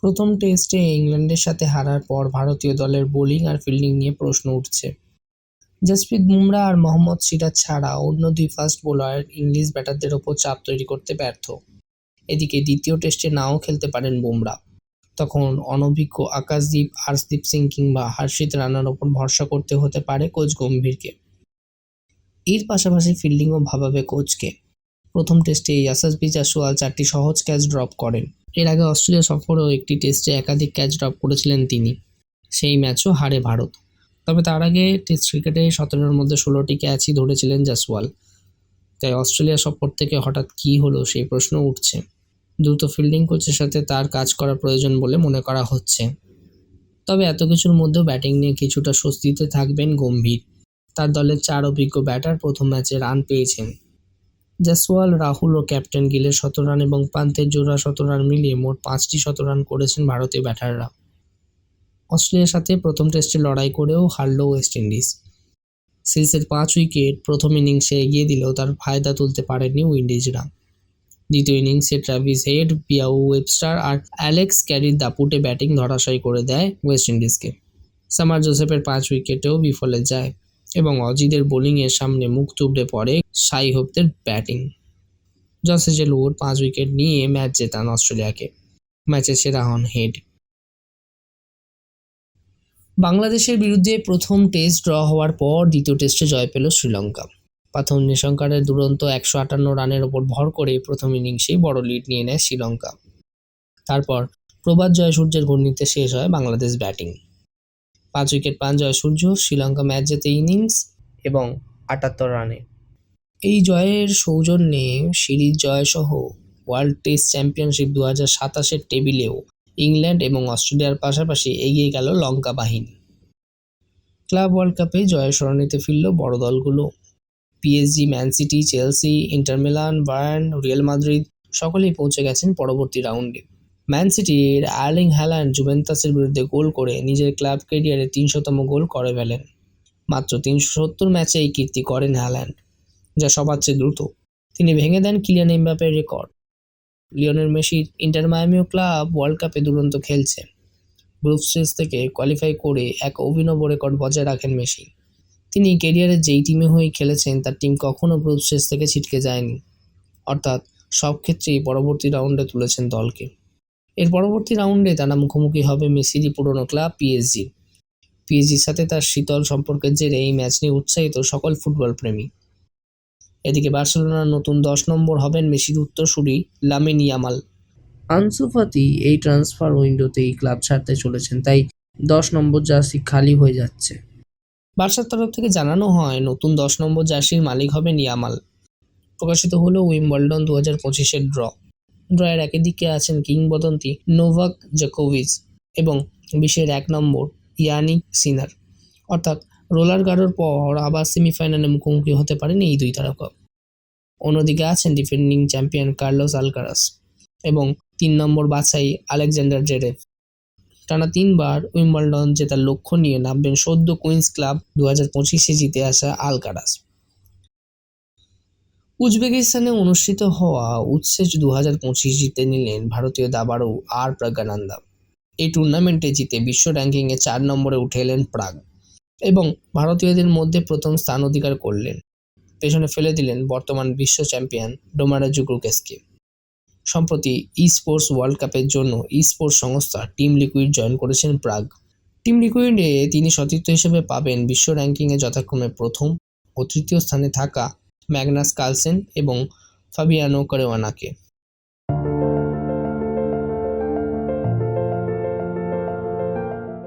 প্রথম টেস্টে ইংল্যান্ডের সাথে হারার পর ভারতীয় দলের বোলিং আর ফিল্ডিং নিয়ে প্রশ্ন উঠছে। জসপ্রীত বুমরাহ আর মোহাম্মদ সিরাজ ছাড়া অন্য দুই ফাস্ট বোলার ইংলিশ ব্যাটারদের ওপর চাপ তৈরি করতে ব্যর্থ। এদিকে দ্বিতীয় টেস্টে নাও খেলতে পারেন বুমরাহ। তখন অনভিজ্ঞ আকাশদীপ, হর্ষদীপ সিং কিংবা হর্ষিত রানার ওপর ভরসা করতে হতে পারে কোচ গম্ভীরকে। এর পাশাপাশি ফিল্ডিংও ভাবাবে কোচকে। প্রথম টেস্টে ইয়াশাসভি জাসওয়াল 4টি সহজ ক্যাচ ড্রপ করেন। এর আগে অস্ট্রেলিয়া সফরেও একটি টেস্টে একাধিক ক্যাচ ড্রপ করেছিলেন তিনি। সেই ম্যাচও হারে ভারত। তবে তার আগে টেস্ট ক্রিকেটে 17-এর মধ্যে 16টি ক্যাচই ধরেছিলেন জাসওয়াল। তাই অস্ট্রেলিয়া সফর থেকে হঠাৎ কী হলো সেই প্রশ্ন উঠছে। দ্রুত ফিল্ডিং কোচের সাথে তার কাজ করা প্রয়োজন বলে মনে করা হচ্ছে। তবে এত কিছুর মধ্যেও ব্যাটিং নিয়ে কিছুটা স্বস্তিতে থাকবেন গম্ভীর। তার দলের 4 অভিজ্ঞ ব্যাটার প্রথম ম্যাচে রান পেয়েছেন। জাসওয়াল, রাহুল ও ক্যাপ্টেন গিলের 17 রান এবং পান্তের জোড়া 17 রান মিলিয়ে মোট 5টি শতরান করেছেন ভারতীয় ব্যাটাররা। অস্ট্রেলিয়ার সাথে প্রথম টেস্টে লড়াই করেও হারল ওয়েস্ট ইন্ডিজ। সিরিজের 5 উইকেট প্রথম ইনিংসে এগিয়ে দিলেও তার ফায়দা তুলতে পারেননি উইন্ডিজরা। দ্বিতীয় ইনিংসে ট্র্যাভিস হেড, পিয়াউ ওয়েবস্টার আর অ্যালেক্স ক্যারির দাপুটে ব্যাটিং ধরাশায়ী করে দেয় ওয়েস্ট ইন্ডিজকে। সামার জোসেফের 5 উইকেটেও বিফলে যায় এবং অজিদের বোলিংয়ের সামনে মুখ থুবড়ে পড়ে শাই হোপদের ব্যাটিং। জস হেজলউড 5 উইকেট নিয়ে ম্যাচ জেতান অস্ট্রেলিয়াকে। ম্যাচে সেরা হন হেড। বাংলাদেশের বিরুদ্ধে প্রথম টেস্ট ড্র হওয়ার পর দ্বিতীয় টেস্টে জয় পেল শ্রীলঙ্কা। পাথর নিশঙ্কারের দুরন্ত 158 রানের ওপর ভর করে প্রথম ইনিংসেই বড় লিড নিয়ে নেয় শ্রীলঙ্কা। তারপর প্রভাত জয়সূর্যের ঘূর্ণিতে শেষ হয় বাংলাদেশ ব্যাটিং। 5 উইকেট পান জয়সূর্য। শ্রীলঙ্কা ম্যাচ জেতে ইনিংস এবং 78 রানে। এই জয়ের সৌজন্যে সিরিজ জয়সহ ওয়ার্ল্ড টেস্ট চ্যাম্পিয়নশিপ 2027-এর টেবিলেও ইংল্যান্ড এবং অস্ট্রেলিয়ার পাশাপাশি এগিয়ে গেল লঙ্কা বাহিনী। ক্লাব ওয়ার্ল্ড কাপে জয়ের সরণিতে ফিরল বড় দলগুলো। PSG, man city, Chelsea, inter Milan, Bayern, Real Madrid সকলেই পৌঁছে গেছেন পরবর্তী রাউন্ডে। ম্যান সিটির আর্লিং হ্যালান্ড জুভেন্টাসের বিরুদ্ধে গোল করে নিজের ক্লাব ক্যারিয়ারে 300তম গোল করে ফেলেন। মাত্র 370 ম্যাচে এই কীর্তি করেন হ্যালান্ড, যা সবার চেয়ে দ্রুত। তিনি ভেঙে দেন কিলিয়ান এমবাপ্পের রেকর্ড। লিওনেল মেসির ইন্টার মায়ামিও ক্লাব ওয়ার্ল্ড কাপে দুরন্ত খেলছে। গ্রুপ স্টেজ থেকে কোয়ালিফাই করে এক অভিনব রেকর্ড বজায় রাখেন মেসি। তিনি ক্যারিয়ারে যেই টিমে হয়ে খেলেছেন তার টিম কখনো গ্রুপ স্টেজ থেকে ছিটকে যায়নি, অর্থাৎ সব ক্ষেত্রেই পরবর্তী রাউন্ডে তুলেছেন দলকে। এর পরবর্তী রাউন্ডে তারা মুখোমুখি হবে মেসিরই পুরনো ক্লাব পিএসজি। পিএসজির সাথে তার শীতল সম্পর্কের জেরে এই ম্যাচ নিয়ে উৎসাহিত সকল ফুটবল প্রেমী। এদিকে বার্সেলোনার নতুন 10 নম্বর হবেন মেসির উত্তরসূরি লামিন ইয়ামাল। আনসু ফাতি এই ট্রান্সফার উইন্ডোতেই ক্লাব ছাড়তে চলেছেন, তাই 10 নম্বর জার্সি খালি হয়ে যাচ্ছে। বার্সার তরফ থেকে জানানো হয় নতুন 10 নম্বর জার্সির মালিক হবেন ইয়ামাল। প্রকাশিত হলো উইম্বলডন 2025-এর ড্রয়ের একই দিকে আছেন কিংবদন্তি নোভাক জোকোভিচ এবং বিশ্বের 1 নম্বর ইয়ানিক সিনার। অর্থাৎ রোলার গারোর পর আবার সেমিফাইনালে মুখোমুখি হতে পারেন এই দুই তারকা। অন্যদিকে আছেন ডিফেন্ডিং চ্যাম্পিয়ন কার্লোস আলকারাস এবং 3 নম্বর বাছাই আলেকজান্ডার জেরেভ। টানা 3 বার উইম্বলডন জেতার লক্ষ্য নিয়ে নামবেন সদ্য কুইন্স ক্লাব 2025-এ জিতে আসা আলকারাস। উজবেকিস্তানে অনুষ্ঠিত হওয়া উৎসেজ 2025 জিতে নিলেন ভারতীয় দাবাড়ু আর প্রজ্ঞানন্দা। এই টুর্নামেন্টে জিতে বিশ্ব র্যাঙ্কিংয়ে 4 নম্বরে উঠে এলেন প্রাগ এবং ভারতীয়দের মধ্যে প্রথম স্থান অধিকার করলেন। পেছনে ফেলে দিলেন বর্তমান বিশ্ব চ্যাম্পিয়ন ডোমারা জুকুরকেসকে। সম্প্রতি ই স্পোর্টস ওয়ার্ল্ড কাপের জন্য ই স্পোর্টস সংস্থা টিম লিকুইড জয়েন করেছেন প্রাগ। টিম লিকুইডে তিনি সতীর্থ হিসেবে পাবেন বিশ্ব র্যাঙ্কিংয়ে যথাক্রমে প্রথম ও তৃতীয় স্থানে থাকা ম্যাগনাস কার্লসেন এবং ফাবিয়ানো ক্যারুয়ানাকে।